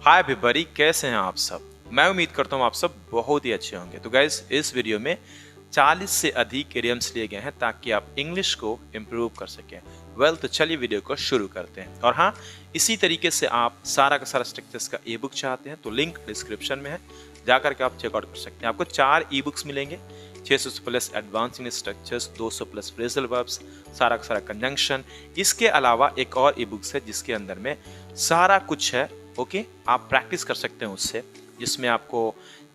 Hi everybody, कैसे हैं आप सब। मैं उम्मीद करता हूँ आप सब बहुत ही अच्छे होंगे। तो गाइस, इस वीडियो में 40 से अधिक इडियम्स लिए गए हैं ताकि आप इंग्लिश को इम्प्रूव कर सकें। तो चलिए वीडियो को शुरू करते हैं। और हाँ, इसी तरीके से आप सारा का सारा स्ट्रक्चर्स का ई बुक चाहते हैं तो लिंक डिस्क्रिप्शन में है, जाकर के आप चेकआउट कर सकते हैं। आपको 4 ई बुक्स मिलेंगे, 600 plus advance English structures, 200 plus phrasal verbs, सारा का सारा कंजंक्शन। इसके अलावा एक और ई बुक्स है जिसके अंदर में सारा कुछ है। ओके, आप प्रैक्टिस कर सकते हैं उससे, जिसमें आपको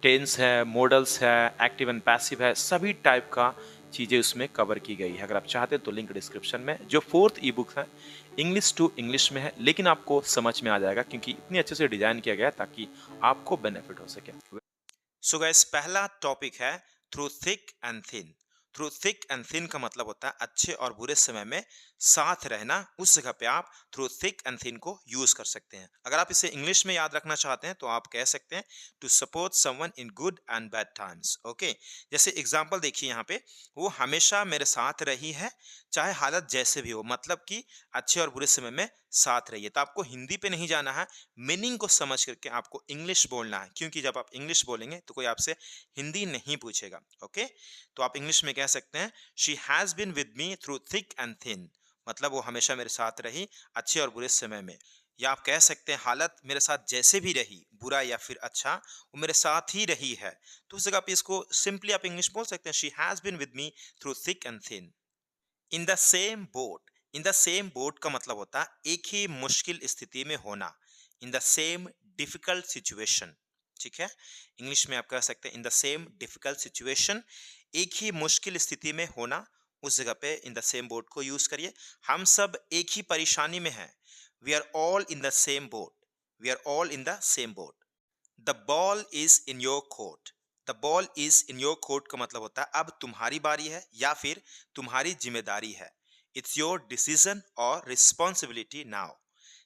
टेंस है, मॉडल्स है, एक्टिव एंड पैसिव है, सभी टाइप का चीज़ें उसमें कवर की गई है। अगर आप चाहते हैं तो लिंक डिस्क्रिप्शन में। जो 4th ई बुक है इंग्लिश टू इंग्लिश में है, लेकिन आपको समझ में आ जाएगा क्योंकि इतनी अच्छे से डिजाइन किया गया है ताकि आपको बेनिफिट हो सके। सो गाइस, पहला टॉपिक है through thick and thin. Through thick and thin का मतलब होता है अच्छे और बुरे समय में साथ रहना। उस जगह पे आप थ्रू थिक एंड थिन को यूज कर सकते हैं। अगर आप इसे इंग्लिश में याद रखना चाहते हैं तो आप कह सकते हैं to support someone in good and bad times. Okay, जैसे एग्जांपल देखिए यहाँ पे, वो हमेशा मेरे साथ रही है चाहे हालत जैसे भी हो, मतलब कि अच्छे और बुरे समय में साथ रहिए। तो आपको हिंदी पे नहीं जाना है, मीनिंग को समझ करके आपको इंग्लिश बोलना है, क्योंकि जब आप इंग्लिश बोलेंगे तो कोई आपसे हिंदी नहीं पूछेगा। ओके, तो आप इंग्लिश में कह सकते हैं she has been with me through thick and thin, मतलब वो हमेशा मेरे साथ रही अच्छे और बुरे समय में। या आप कह सकते हैं हालत मेरे साथ जैसे भी रही, बुरा या फिर अच्छा, वो मेरे साथ ही रही है। तो उस जगह पे इसको सिंपली आप इंग्लिश बोल सकते हैं she has been with me through thick and thin. In the same boat, in the same boat का मतलब होता है एक ही मुश्किल स्थिति में होना। In the same difficult situation, ठीक है। इंग्लिश में आप कह सकते हैं in the same difficult situation, एक ही मुश्किल स्थिति में होना। उस जगह पे इन द सेम बोट को यूज करिए। हम सब एक ही परेशानी में हैं। We are all in the same boat, we are all in the same boat. The ball is in your court, the ball is in your court का मतलब होता है अब तुम्हारी बारी है या फिर तुम्हारी जिम्मेदारी है। इट्स योर डिसीजन और रिस्पॉन्सिबिलिटी नाउ,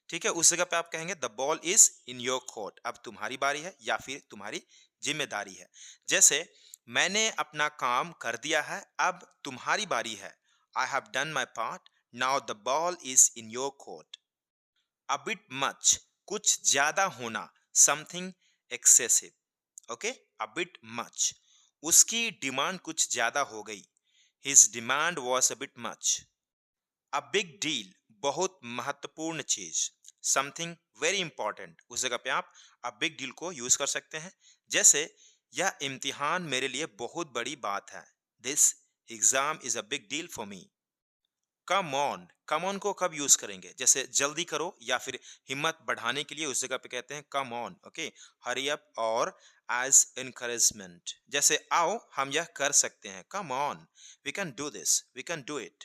ठीक है। उस जगह पे आप कहेंगे the ball is in your court, अब तुम्हारी बारी है या फिर तुम्हारी जिम्मेदारी है। जैसे मैंने अपना काम कर दिया है, अब तुम्हारी बारी है। I have done my part, now the ball is in your court. a bit much, कुछ ज्यादा होना, something excessive। Okay, a bit much, उसकी डिमांड कुछ ज्यादा हो गई। his demand was a bit much। a big deal, बहुत महत्वपूर्ण चीज। something very important, उस जगह पे आप a big deal को यूज कर सकते हैं। जैसे यह इम्तिहान मेरे लिए बहुत बड़ी बात है। this exam is a big deal for me। Come on, come on को कब यूज करेंगे? जैसे जल्दी करो या फिर हिम्मत बढ़ाने के लिए उस जगह पे कहते हैं come on. Okay, hurry up और एज एनकरेजमेंट। जैसे आओ हम यह कर सकते हैं, come on, we can do this, we can do it.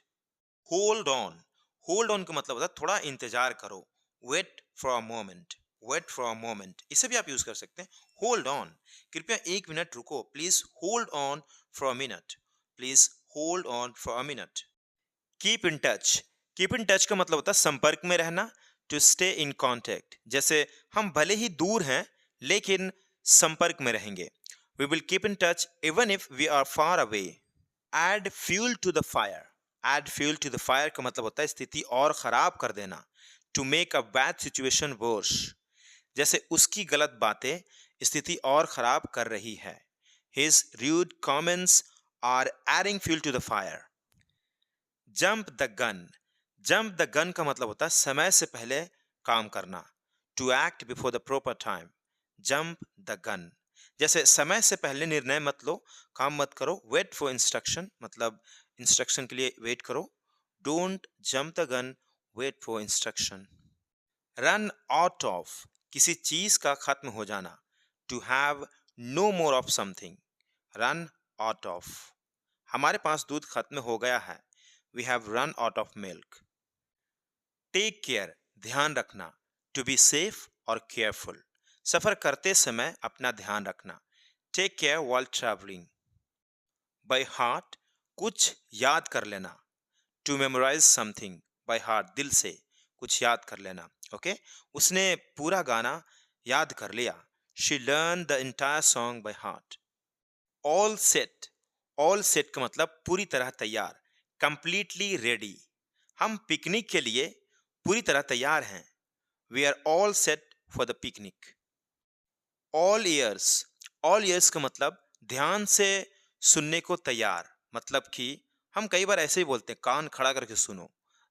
Hold on, hold on का मतलब होता है थोड़ा इंतजार करो। Wait for a moment, wait for a moment, इसे भी आप यूज कर सकते हैं। होल्ड ऑन, कृपया 1 मिनट रुको, please hold on for a minute, please hold on for a minute. Keep in touch, keep in touch का मतलब होता है संपर्क में रहना, टू स्टे इन कांटेक्ट। जैसे हम भले ही दूर हैं लेकिन संपर्क में रहेंगे। We will keep in touch even if we are far away. Add fuel to the fire, add fuel to the fire का मतलब होता है स्थिति और खराब कर देना, to make a bad situation worse. जैसे उसकी गलत बातें स्थिति और खराब कर रही है। His rude comments are adding fuel to the fire. Jump the gun, jump the gun का मतलब होता है समय से पहले काम करना, to act before the proper time. Jump the gun, जैसे समय से पहले निर्णय मत लो, काम मत करो। वेट फॉर इंस्ट्रक्शन, मतलब इंस्ट्रक्शन के लिए वेट करो। Don't jump the gun, wait for instruction. Run out of, किसी चीज का खत्म हो जाना, to have no more of something. Run out of, हमारे पास दूध खत्म हो गया है। We have run out of milk. Take care, ध्यान रखना, टू बी सेफ और केयरफुल, सफर करते समय अपना ध्यान रखना। Take care while travelling. Bye heart, कुछ याद कर लेना, to memorise something. By heart, दिल से कुछ याद कर लेना। ओके, उसने पूरा गाना याद कर लिया। She learn the entire song by heart. All set, all set का मतलब पूरी तरह तैयार, कंप्लीटली रेडी। हम पिकनिक के लिए पूरी तरह तैयार हैं। We are all set for the picnic. All ears का मतलब ध्यान से सुनने को तैयार, मतलब कि हम कई बार ऐसे ही बोलते हैं कान खड़ा करके सुनो,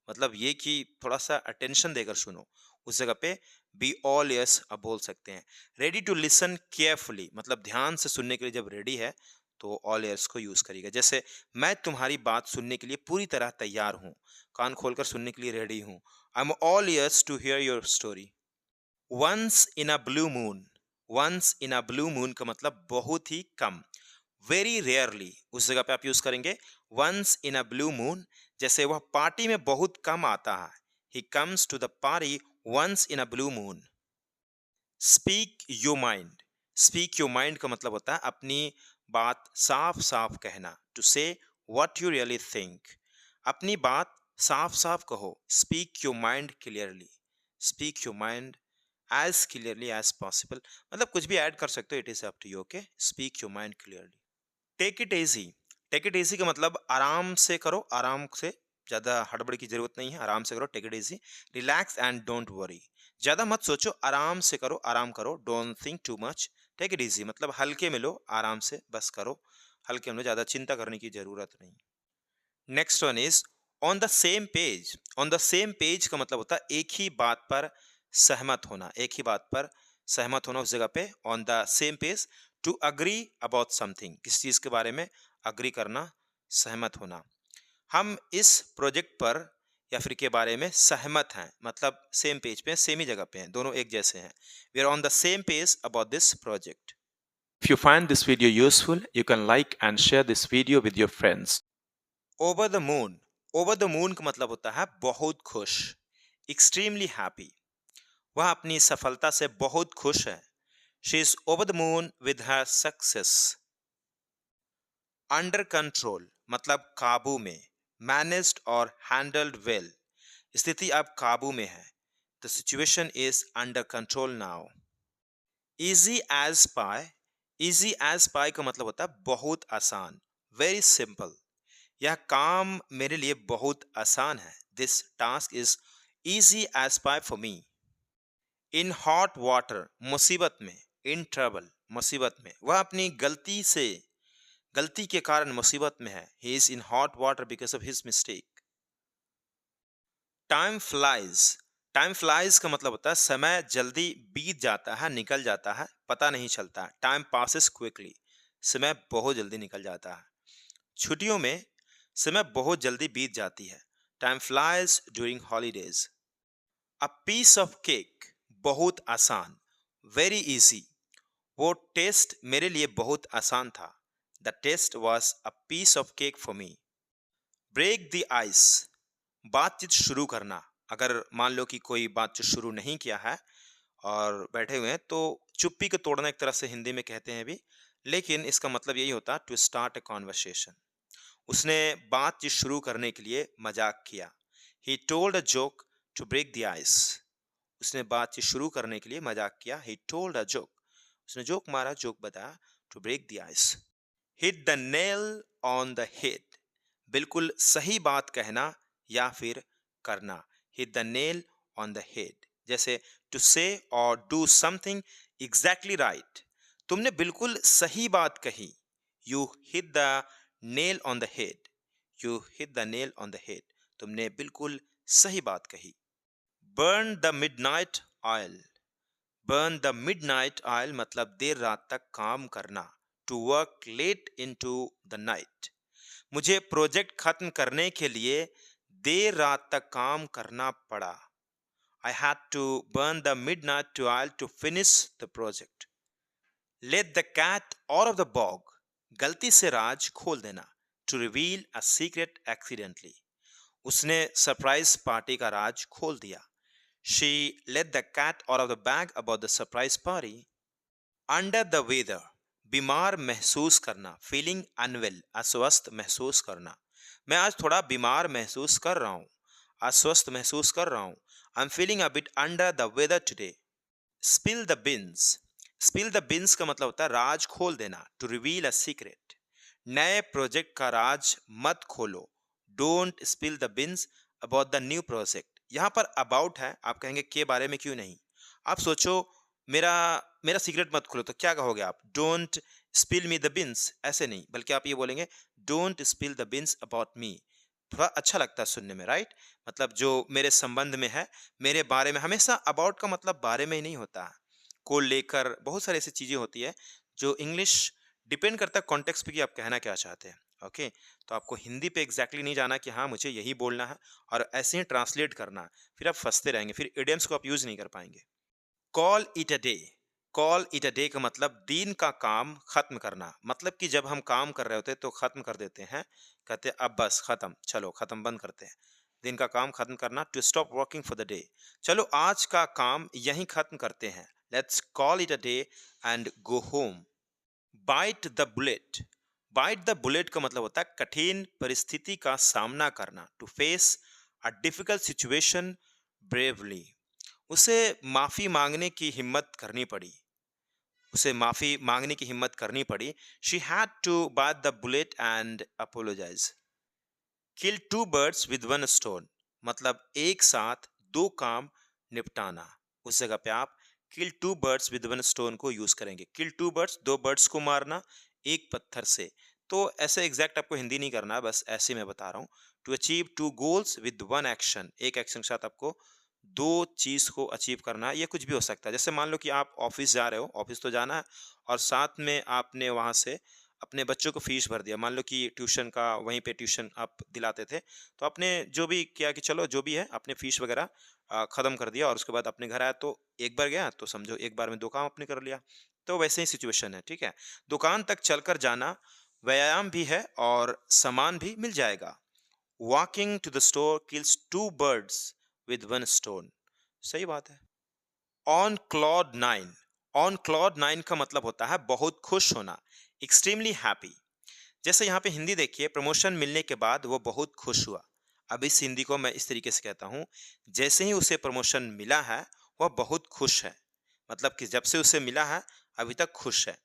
मतलब ये कि थोड़ा सा अटेंशन देकर सुनो। उस जगह पे बी ऑल ईयर्स अब बोल सकते हैं। रेडी टू लिसन केयरफुली, मतलब ध्यान से सुनने के लिए जब रेडी है तो ऑल ईयर्स को यूज करिएगा। जैसे मैं तुम्हारी बात सुनने के लिए पूरी तरह तैयार हूँ, कान खोलकर सुनने के लिए रेडी हूँ। I am all ears to hear your story. Once in a blue moon, once in a blue moon का मतलब बहुत ही कम, वेरी रेयरली, उस जगह पे आप यूज करेंगे once in a blue moon. जैसे वह पार्टी में बहुत कम आता है, he comes to the party once in a blue moon. Speak your mind, speak your mind का मतलब होता है अपनी बात साफ साफ कहना, टू से व्हाट यू रियली थिंक। अपनी बात साफ साफ कहो, speak your mind clearly, speak your mind as clearly as possible, मतलब कुछ भी ऐड कर सकते हो, it is up to you. Okay, speak your mind clearly. Take it easy, take it easy का मतलब आराम से करो, आराम से, ज्यादा हड़बड़ी की जरूरत नहीं है, आराम से करो, take it easy. Relax and don't worry, ज्यादा मत सोचो, आराम से करो, आराम करो। Don't think too much, take it easy मतलब हल्के में लो, आराम से बस करो, हल्के में लो, ज्यादा चिंता करने की जरूरत नहीं। Next one is on the same page. On the same page का मतलब होता है एक ही बात पर सहमत होना, एक ही बात पर सहमत होना, उस जगह पे on the same page. To agree about something, किस चीज के बारे में अग्री करना, सहमत होना। हम इस प्रोजेक्ट पर या फिर के बारे में सहमत हैं, मतलब सेम पेज पे, सेम ही जगह पे हैं, दोनों एक जैसे हैं। We are on the same page about this project. If you find this video useful, you can like and share this video with your friends. Over the moon, over the moon का मतलब होता है बहुत खुश, extremely happy, वह अपनी सफलता से बहुत खुश है। She is over the moon with her success. Under control मतलब काबू में, मैनेज्ड और हैंडल्ड वेल, स्थिति अब काबू में है। The situation is under control now. Easy as pie, easy as pie का मतलब होता है बहुत आसान, वेरी सिंपल, यह काम मेरे लिए बहुत आसान है। This task is easy as pie for me. In hot water, मुसीबत में, इन ट्रबल, मुसीबत में, वह अपनी गलती से, गलती के कारण मुसीबत में है। He is in hot water because of his mistake. Time flies, time flies का मतलब होता है समय जल्दी बीत जाता है, निकल जाता है, पता नहीं चलता। टाइम पासिस क्विकली, समय बहुत जल्दी निकल जाता है। छुट्टियों में समय बहुत जल्दी बीत जाती है। Time flies during holidays. A piece of cake, बहुत आसान, वेरी इजी, वो टेस्ट मेरे लिए बहुत आसान था। The test was a piece of cake for me. Break the ice, बातचीत शुरू करना, अगर मान लो कि कोई बातचीत शुरू नहीं किया है और बैठे हुए हैं तो चुप्पी को तोड़ना एक तरह से हिंदी में कहते हैं भी, लेकिन इसका मतलब यही होता है टू स्टार्ट अ कॉन्वर्सेशन। उसने बातचीत शुरू करने के लिए मजाक किया। He told a joke to break the ice, उसने बातचीत शुरू करने के लिए मजाक किया। ही टोल्ड अ जोक, उसने जोक मारा, जोक बताया, to break the ice. Hit the nail on the head, बिल्कुल सही बात कहना या फिर करना। Hit the nail on the head, जैसे टू से और डू समथिंग एग्जैक्टली राइट, तुमने बिल्कुल सही बात कही। You hit the nail on the head, you hit the nail on the head, तुमने बिल्कुल सही बात कही। Burn the midnight oil, burn the midnight oil मतलब देर रात तक काम करना। To work late into the night, मुझे प्रोजेक्ट खत्म करने के लिए देर रात तक काम करना पड़ा। I had to burn the midnight oil to finish the project. Let the cat out of the bag, गलती से राज खोल देना। To reveal a secret accidentally, उसने सरप्राइज पार्टी का राज खोल दिया। She let the cat out of the bag about the surprise party. Under the weather, बीमार महसूस करना, फीलिंग अनवेल, अस्वस्थ महसूस करना। मैं आज थोड़ा बीमार महसूस कर रहा हूँ, अस्वस्थ महसूस कर रहा हूँ। I'm feeling a bit under the weather today. Spill the beans, spill the beans का मतलब होता है राज खोल देना। To reveal a secret, नए प्रोजेक्ट का राज मत खोलो। Don't spill the beans about the new project, यहाँ पर अबाउट है, आप कहेंगे के बारे में क्यों नहीं। आप सोचो मेरा मेरा सीक्रेट मत खोलो, तो क्या कहोगे आप? Don't spill me the beans, ऐसे नहीं, बल्कि आप ये बोलेंगे don't spill the beans about me. थोड़ा अच्छा लगता है सुनने में, राइट? मतलब जो मेरे संबंध में है, मेरे बारे में, हमेशा अबाउट का मतलब बारे में ही नहीं होता है, को लेकर बहुत सारी ऐसी चीजें होती है जो इंग्लिश डिपेंड करता है कॉन्टेक्स्ट पे कि आप कहना क्या चाहते हैं। ओके, तो आपको हिंदी पे एग्जैक्टली नहीं जाना कि हाँ मुझे यही बोलना है और ऐसे ही ट्रांसलेट करना है, फिर आप फंसते रहेंगे, फिर इडियम्स को आप यूज नहीं कर पाएंगे। Call it a day, call it a day का मतलब दिन का काम खत्म करना, मतलब कि जब हम काम कर रहे होते हैं तो खत्म कर देते हैं, कहते हैं अब बस खत्म, चलो खत्म, बंद करते हैं। दिन का काम खत्म करना, to stop working for the day. चलो आज का काम यहीं खत्म करते हैं, let's call it a day and go home. Bite the bullet, bite the bullet का मतलब होता है कठिन परिस्थिति का सामना करना, to face a difficult situation bravely. उसे माफी मांगने की हिम्मत करनी पड़ी, उसे माफी मांगने की हिम्मत करनी पड़ी। She had to bite the bullet and apologise. Kill two birds with one stone, मतलब एक साथ दो काम निपटाना। उस जगह पे आप kill two birds with one stone को यूज करेंगे। किल टू बर्ड्स, दो बर्ड्स को मारना एक पत्थर से। तो ऐसे एग्जैक्ट आपको हिंदी नहीं करना है, बस ऐसे मैं बता रहा हूँ। To achieve two goals with one action, एक एक्शन के साथ आपको दो चीज को अचीव करना है। ये कुछ भी हो सकता है, जैसे मान लो कि आप ऑफिस जा रहे हो, ऑफिस तो जाना है, और साथ में आपने वहां से अपने बच्चों को फीस भर दिया। मान लो कि ट्यूशन का वहीं पे ट्यूशन आप दिलाते थे, तो आपने जो भी किया कि चलो जो भी है अपने फीस वगैरह खत्म कर दिया, और उसके बाद अपने घर आया, तो एक बार गया तो समझो एक बार में दो काम आपने कर लिया। तो वैसे ही सिचुएशन है, ठीक है। दुकान तक चलकर जाना व्यायाम भी है और सामान भी मिल जाएगा। Walking to the store kills two birds with one stone. सही बात है। On cloud nine, on cloud nine का मतलब होता है बहुत खुश होना, एक्सट्रीमली हैप्पी। जैसे यहाँ पे हिंदी देखिए, प्रमोशन मिलने के बाद वो बहुत खुश हुआ। अब इस हिंदी को मैं इस तरीके से कहता हूँ, जैसे ही उसे प्रमोशन मिला है वह बहुत खुश है, मतलब कि जब से उसे मिला है अभी तक खुश है।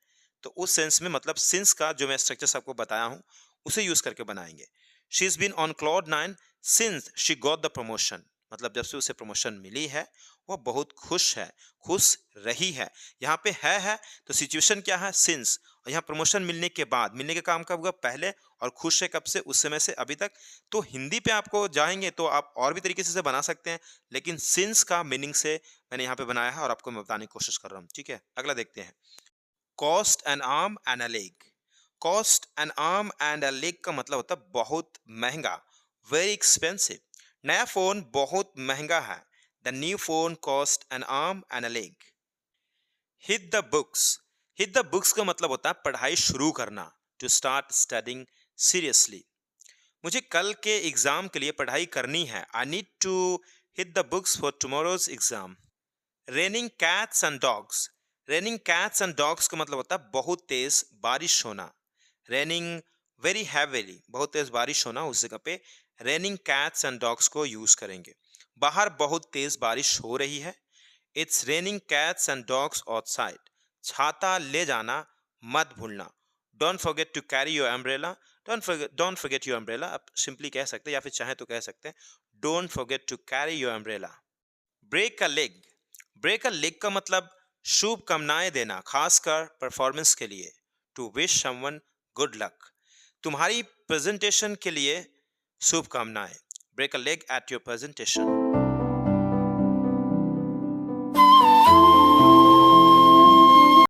तो उस सेंस में मतलब सिंस का जो मैं स्ट्रक्चर आपको बताया हूँ उसे यूज करके बनाएंगे। She is been on cloud nine since she got the promotion, मतलब जब से उसे प्रमोशन मिली है वह बहुत खुश है, खुश रही है। यहाँ पे है तो सिचुएशन क्या है? सिंस। और यहाँ प्रमोशन मिलने के बाद, मिलने के काम कब हुआ? पहले। और खुश है कब से? उस समय से अभी तक। तो हिंदी पे आपको जाएंगे तो आप और भी तरीके से इसे बना सकते हैं, लेकिन सिंस का मीनिंग से मैंने यहाँ पे बनाया है और आपको मैं बताने की कोशिश कर रहा हूँ, ठीक है। अगला देखते हैं। Cost N arm and a leg, cost N arm and a leg का मतलब होता है बहुत महंगा, वेरी एक्सपेंसिव। नया फोन बहुत महंगा है, the new phone cost N arm and a leg. Hit the books, hit the books का मतलब होता है पढ़ाई शुरू करना, टू स्टार्ट स्टडिंग सीरियसली। मुझे कल के एग्जाम के लिए पढ़ाई करनी है, I need to hit the books for tomorrow's exam. Raining cats and dogs, raining cats and dogs का मतलब होता है बहुत तेज बारिश होना। रेनिंग वेरी हैवीली, बहुत तेज बारिश होना, उस जगह पे रेनिंग कैट्स एंड डॉग्स को यूज करेंगे। बाहर बहुत तेज बारिश हो रही है, it's raining cats and dogs outside. छाता ले जाना मत भूलना, don't forget to carry your umbrella. Don't forget your umbrella आप सिंपली कह सकते हैं, या फिर चाहे तो कह सकते हैं don't forget to carry your umbrella. Break a leg, break a leg का मतलब शुभकामनाएं देना, खासकर परफॉर्मेंस के लिए, to wish someone good luck. तुम्हारी प्रेजेंटेशन के लिए शुभकामनाएं, break a leg at your presentation.